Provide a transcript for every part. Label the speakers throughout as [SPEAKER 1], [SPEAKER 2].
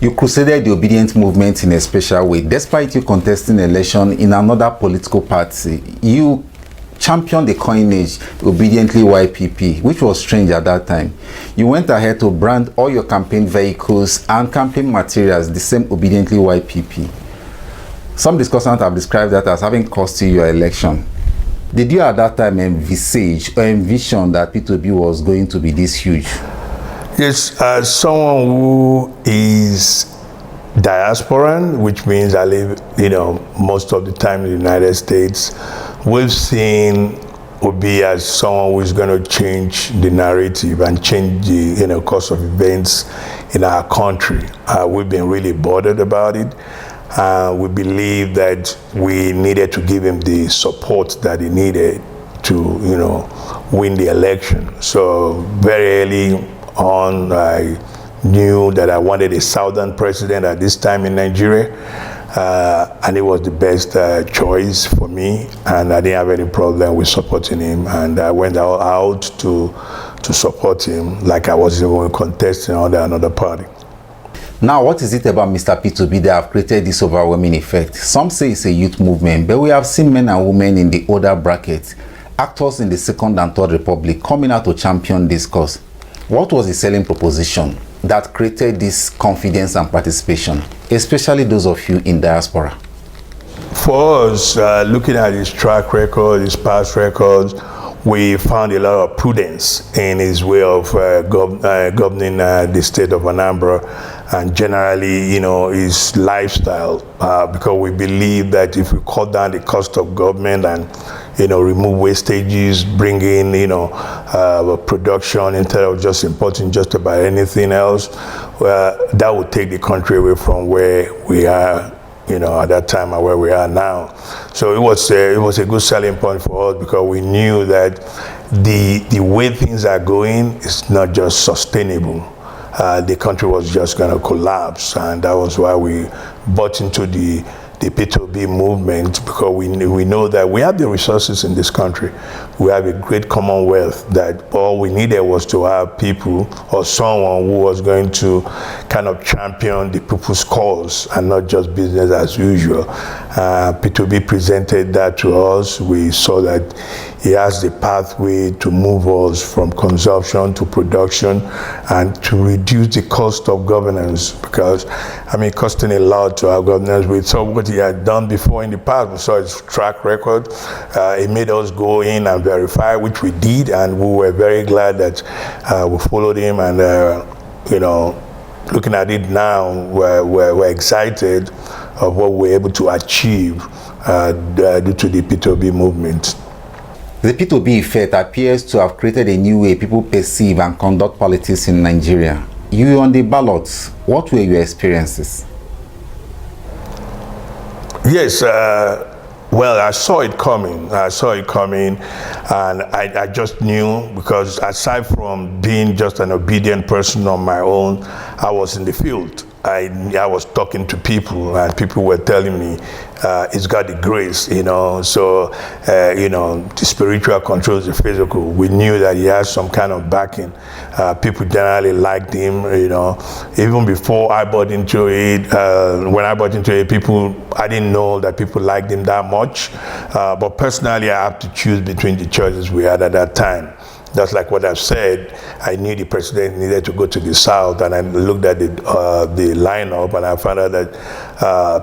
[SPEAKER 1] You crusaded the Obidient movement in a special way. Despite you contesting election in another political party, you championed the coinage Obediently YPP, which was strange at that time. You went ahead to brand all your campaign vehicles and campaign materials the same Obediently YPP. Some discussants have described that as having cost you your election. Did you at that time envisage or envision that P2B was going to be this huge?
[SPEAKER 2] Yes, as someone who is diasporan, which means I live, most of the time in the United States, we've seen Obi as someone who is going to change the narrative and change the, course of events in our country. We've been really bothered about it. We believe that we needed to give him the support that he needed to, win the election. So very early on, I knew that I wanted a Southern president at this time in Nigeria, and it was the best choice for me, and I didn't have any problem with supporting him, and I went out to support him like I was even contesting under another party.
[SPEAKER 1] Now, what is it about Mr. P2B that have created this overwhelming effect? Some say it's a youth movement, but we have seen men and women in the older bracket, actors in the Second and Third Republic, coming out to champion this cause. What was the selling proposition that created this confidence and participation, especially those of you in diaspora?
[SPEAKER 2] For us, looking at his track record, his past records, we found a lot of prudence in his way of governing the state of Anambra, and generally, his lifestyle, because we believe that if we cut down the cost of government and remove wastages, bring in, production instead of just importing just about anything else, that would take the country away from where we are, at that time and where we are now. So it was a good selling point for us, because we knew that the way things are going is not just sustainable. The country was just going to collapse, and that was why we bought into the P2B movement, because we know that we have the resources in this country. We have a great commonwealth, that all we needed was to have people or someone who was going to kind of champion the people's cause and not just business as usual. P2B presented that to us. We saw that he has the pathway to move us from consumption to production and to reduce the cost of governance, because it's costing a lot to our governance. We saw what he had done before in the past. We saw his track record. He made us go in and verify, which we did, and we were very glad that we followed him, and looking at it now, we're excited of what we're able to achieve due to the P2B movement.
[SPEAKER 1] The P2B effect appears to have created a new way people perceive and conduct politics in Nigeria. You were on the ballots. What were your experiences?
[SPEAKER 2] Yes, well, I saw it coming, and I just knew, because aside from being just an obedient person on my own, I was in the field. I was talking to people, and people were telling me, he's got the grace, so, the spiritual controls the physical. We knew that he has some kind of backing. People generally liked him, even before I bought into it. When I bought into it, I didn't know that people liked him that much. But personally, I have to choose between the choices we had at that time. Just like what I've said, I knew the president needed to go to the south, and I looked at the lineup, and I found out that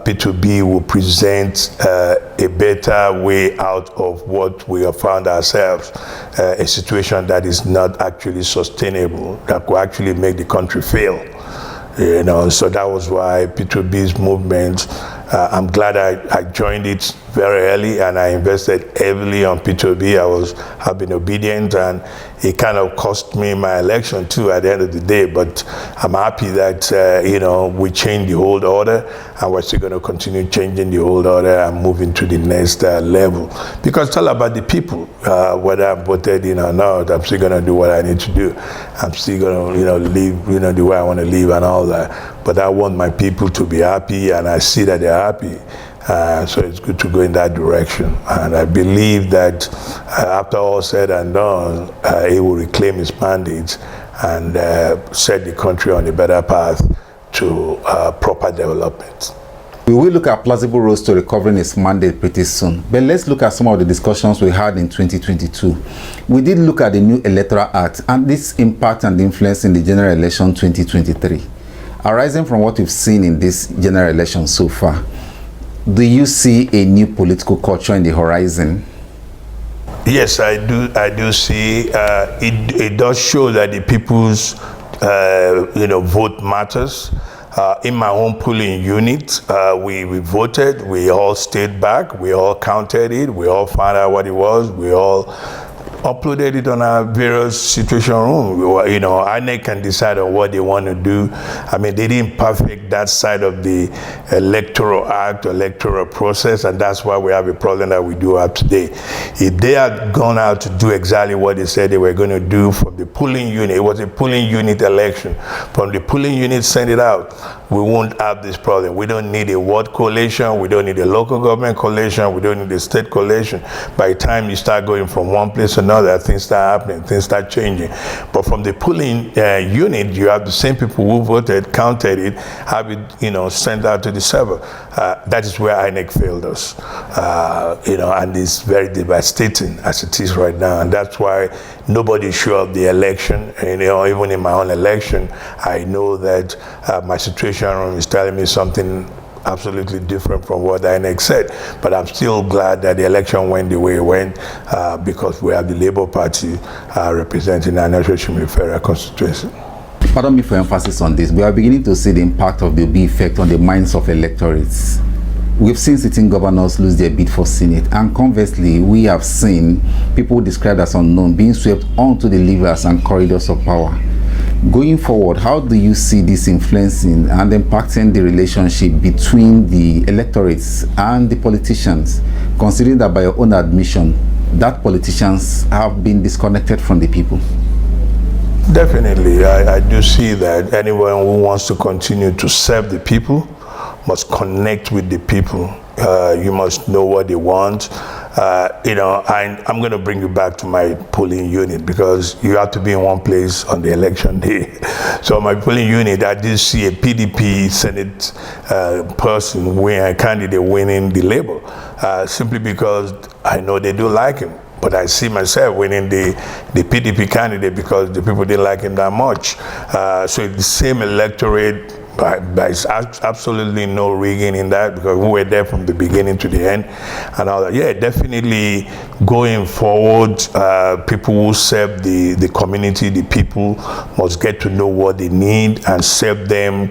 [SPEAKER 2] P2B will present a better way out of what we have found ourselves, a situation that is not actually sustainable, that could actually make the country fail. So that was why P2B's movement, I'm glad I joined it very early, and I invested heavily on P2B. I've been obedient, and it kind of cost me my election too at the end of the day, but I'm happy that, we changed the old order, and we're still going to continue changing the old order and moving to the next level. Because it's all about the people, whether I'm voted in or not, I'm still going to do what I need to do. I'm still going to, live, the way I want to live and all that. But I want my people to be happy, and I see that they're happy. So it's good to go in that direction. And I believe that after all said and done, he will reclaim his mandate and set the country on a better path to proper development.
[SPEAKER 1] We will look at plausible roads to recovering its mandate pretty soon, but let's look at some of the discussions we had in 2022. We did look at the new Electoral Act and its impact and influence in the general election 2023. Arising from what we've seen in this general election so far, do you see a new political culture in the horizon?
[SPEAKER 2] Yes, I do see. It does show that the people's vote matters. In my own polling unit, we voted, we all stayed back, we all counted it, we all found out what it was, we all uploaded it on our various situation room. INEC can decide on what they want to do. I mean, they didn't perfect that side of the Electoral Act, electoral process, and that's why we have a problem that we do have today. If they had gone out to do exactly what they said they were going to do from the polling unit, it was a polling unit election. From the polling unit send it out, we won't have this problem. We don't need a ward coalition, we don't need a local government coalition, we don't need a state coalition. By the time you start going from one place to another, things start happening, things start changing. But from the polling unit, you have the same people who voted, counted it, have it, sent out to the server. That is where INEC failed us, and it's very devastating as it is right now. And that's why nobody sure of the election. Even in my own election, I know that my situation room is telling me something absolutely different from what INEC said. But I'm still glad that the election went the way it went because we have the Labour Party representing our Nigerian federal constituency.
[SPEAKER 1] Pardon me for emphasis on this. We are beginning to see the impact of the Obi effect on the minds of electorates. We've seen sitting governors lose their bid for Senate, and conversely, we have seen people described as unknown being swept onto the levers and corridors of power. Going forward, how do you see this influencing and impacting the relationship between the electorates and the politicians, considering that by your own admission, that politicians have been disconnected from the people?
[SPEAKER 2] Definitely, I do see that anyone who wants to continue to serve the people must connect with the people. You must know what they want. I'm going to bring you back to my polling unit because you have to be in one place on the election day. So my polling unit, I did see a PDP Senate a candidate winning the Labour, simply because I know they do like him. But I see myself winning the PDP candidate because the people didn't like him that much. So it's the same electorate. There's absolutely no rigging in that because we were there from the beginning to the end and all that. Yeah, definitely going forward, people who serve the community, the people must get to know what they need and serve them,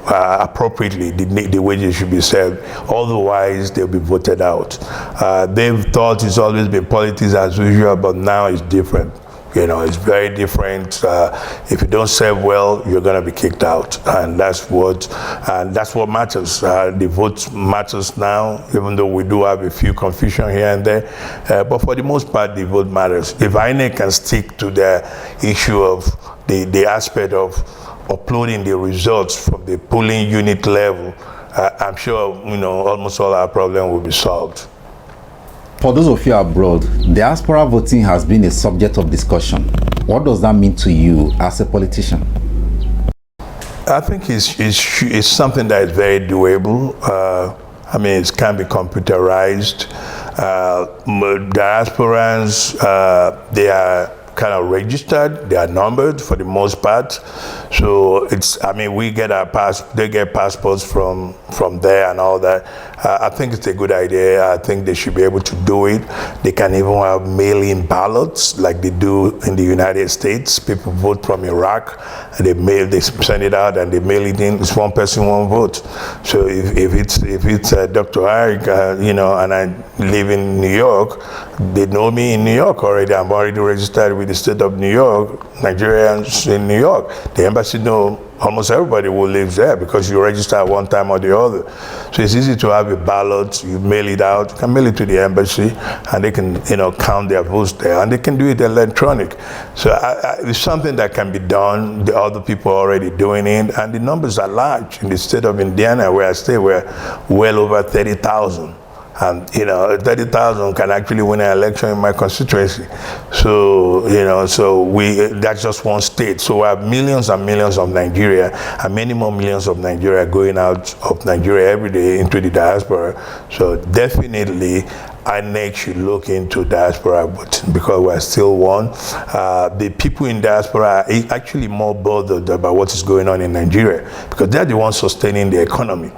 [SPEAKER 2] appropriately, the way they should be served. Otherwise, they'll be voted out. They've thought it's always been politics as usual, but now it's different. It's very different. If you don't serve well, you're going to be kicked out, and that's what matters. The vote matters now, even though we do have a few confusion here and there. But for the most part, the vote matters. If INEC can stick to the issue of the aspect of uploading the results from the polling unit level, I'm sure almost all our problem will be solved.
[SPEAKER 1] For those of you abroad, diaspora voting has been a subject of discussion. What does that mean to you as a politician?
[SPEAKER 2] I think it's something that is very doable. It can be computerized. Diasporans, they are kind of registered, they are numbered for the most part. So we get they get passports from there and all that. I think it's a good idea. I think they should be able to do it. They can even have mail-in ballots like they do in the United States. People vote from Iraq, and they send it out and they mail it in. It's one person, one vote. So if it's Dr. Eric, and I live in New York, they know me in New York already. I'm already registered with the state of New York, Nigerians in New York. The embassy know almost everybody who lives there because you register at one time or the other. So it's easy to have a ballot, you mail it out, you can mail it to the embassy, and they can, count their votes there, and they can do it electronic. So it's something that can be done. The other people are already doing it, and the numbers are large. In the state of Indiana, where I stay, we're well over 30,000. And 30,000 can actually win an election in my constituency. So that's just one state. So we have millions and millions of Nigeria, and many more millions of Nigeria going out of Nigeria every day into the diaspora. So definitely INEC should look into diaspora voting, because we're still one. The people in diaspora are actually more bothered about what is going on in Nigeria, because they're the ones sustaining the economy,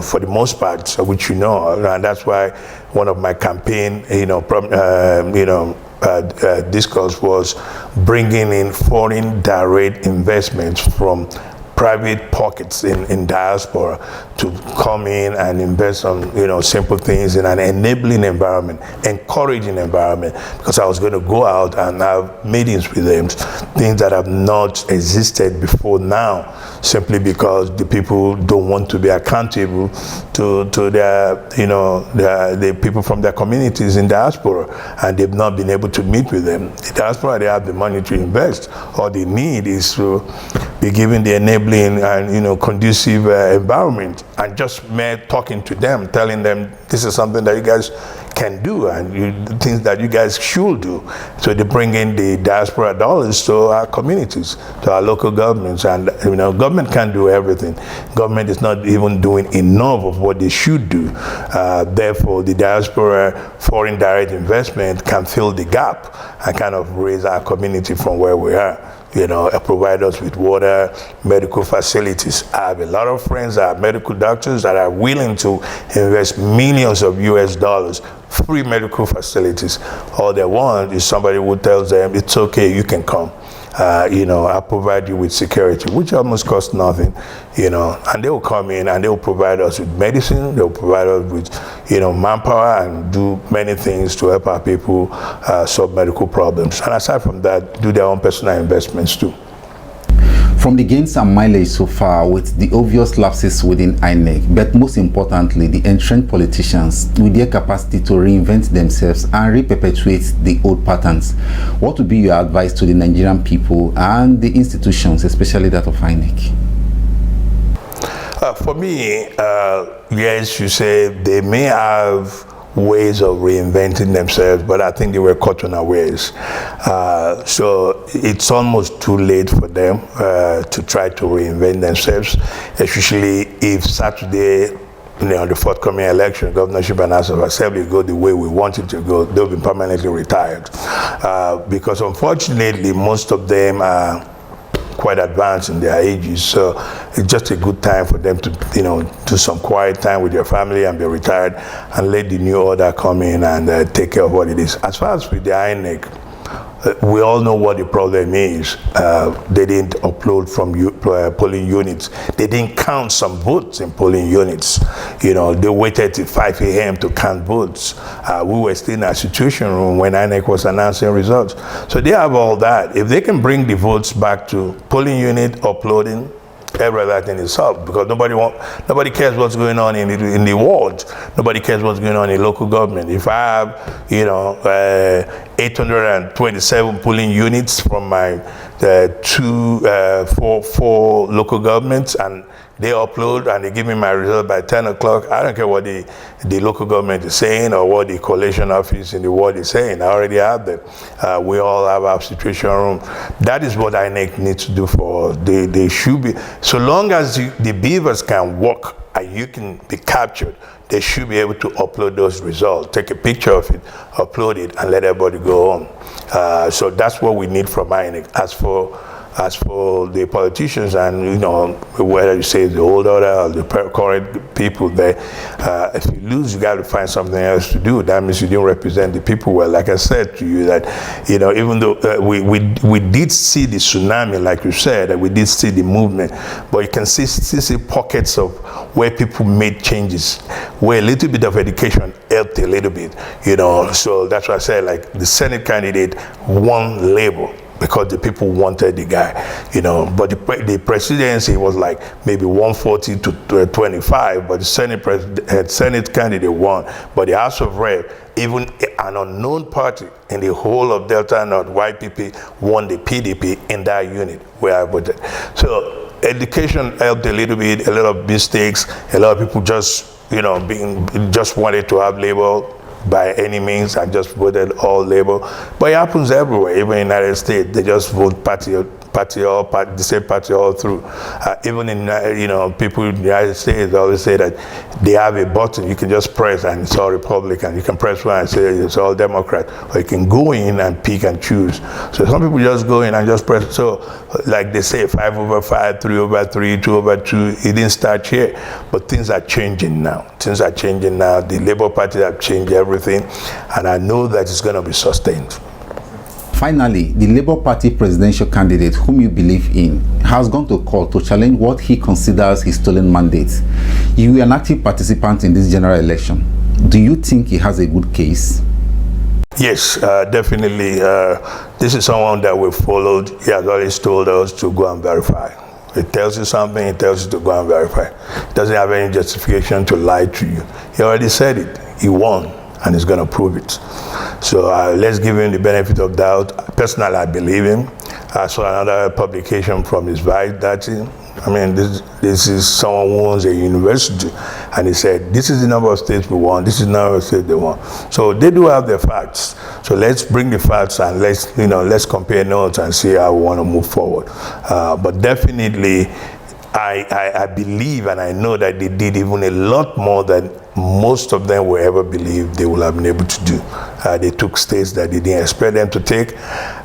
[SPEAKER 2] for the most part, which and that's why one of my campaign, discourse was bringing in foreign direct investments from private pockets in diaspora to come in and invest on simple things in an enabling environment, encouraging environment, because I was going to go out and have meetings with them, things that have not existed before now, simply because the people don't want to be accountable to their the people from their communities in diaspora, and they've not been able to meet with them. The diaspora, they have the money to invest. All they need is to be given the enabling and conducive environment, and just mere talking to them, telling them this is something that you guys can do and things that you guys should do. So they bring in the diaspora dollars to our communities, to our local governments, and government can't do everything. Government is not even doing enough of what they should do. Therefore, the diaspora foreign direct investment can fill the gap and kind of raise our community from where we are. Provide us with water, medical facilities. I have a lot of friends that are medical doctors that are willing to invest millions of US dollars, free medical facilities. All they want is somebody who tells them, it's okay, you can come. I'll provide you with security, which almost costs nothing, and they will come in and they will provide us with medicine, they'll provide us with, manpower, and do many things to help our people solve medical problems. And aside from that, do their own personal investments too.
[SPEAKER 1] From the gains and mileage so far, with the obvious lapses within INEC, but most importantly, the entrenched politicians with their capacity to reinvent themselves and re-perpetuate the old patterns, what would be your advice to the Nigerian people and the institutions, especially that of INEC?
[SPEAKER 2] For me, yes, you say they may have ways of reinventing themselves, but I think they were caught unawares. So it's almost too late for them to try to reinvent themselves, especially if Saturday, the forthcoming election, governorship and House of Assembly go the way we want it to go, they'll be permanently retired. Because unfortunately, most of them are quite advanced in their ages, so it's just a good time for them to do some quiet time with their family and be retired, and let the new order come in and take care of what it is. As far as with the INEC, we all know what the problem is. They didn't upload from polling units. They didn't count some votes in polling units. They waited till 5 a.m. to count votes. We were still in our situation room when INEC was announcing results. So they have all that. If they can bring the votes back to polling unit, uploading, everything is solved, because nobody cares what's going on in the ward. Nobody cares what's going on in local government. If I have 827 polling units from my four local governments, and they upload and they give me my result by 10 o'clock. I don't care what the local government is saying or what the collation office in the ward is saying. I already have them. We all have our situation room. That is what INEC needs to do for us. They should be, so long as the beavers can walk and you can be captured, they should be able to upload those results, take a picture of it, upload it, and let everybody go home. So that's what we need from INEC. As for the politicians, and whether you say the old order or the current people there, if you lose, you got to find something else to do. That means you didn't represent the people well. Like I said to you, that even though we did see the tsunami, like you said, that we did see the movement, but you can still see pockets of where people made changes, where a little bit of education helped a little bit. So that's why I said, like, the Senate candidate won Labour because the people wanted the guy, but the presidency was like maybe 140 to 25, but the Senate candidate won. But the House of Rep, even an unknown party in the whole of Delta North, YPP, won the PDP in that unit where I voted. So education helped a little bit, a lot of mistakes, a lot of people just, just wanted to have Labour by any means and just voted all Labour. But it happens everywhere, even in the United States, they just vote the same party all through. Even in, people in the United States always say that they have a button you can just press and it's all Republican. You can press one and say it's all Democrat. Or you can go in and pick and choose. So some people just go in and just press. So like they say, 5/5, 3/3, 2/2, it didn't start here. But things are changing now. Things are changing now. The Labour Party have changed everything. And I know that it's going to be sustained.
[SPEAKER 1] Finally, the Labour Party presidential candidate, whom you believe in, has gone to court to challenge what he considers his stolen mandate. You were an active participant in this general election. Do you think he has a good case?
[SPEAKER 2] Yes, definitely. This is someone that we've followed. He has always told us to go and verify. It tells you something, it tells you to go and verify. It doesn't have any justification to lie to you. He already said it. He won, and he's going to prove it. So let's give him the benefit of doubt. Personally, I believe him. I saw another publication from his vice that, this is someone who owns a university, and he said, this is the number of states we want, this is the number of states they want. So they do have their facts. So let's bring the facts and let's compare notes and see how we want to move forward. But definitely, I believe and I know that they did even a lot more than most of them will ever believe they will have been able to do. They took states that they didn't expect them to take.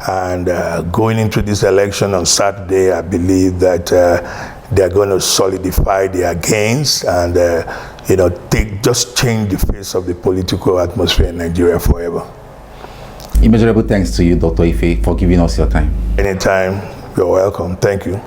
[SPEAKER 2] And going into this election on Saturday, I believe that they're going to solidify their gains and just change the face of the political atmosphere in Nigeria forever.
[SPEAKER 1] Immeasurable thanks to you, Dr. Ife, for giving us your time.
[SPEAKER 2] Anytime, you're welcome. Thank you.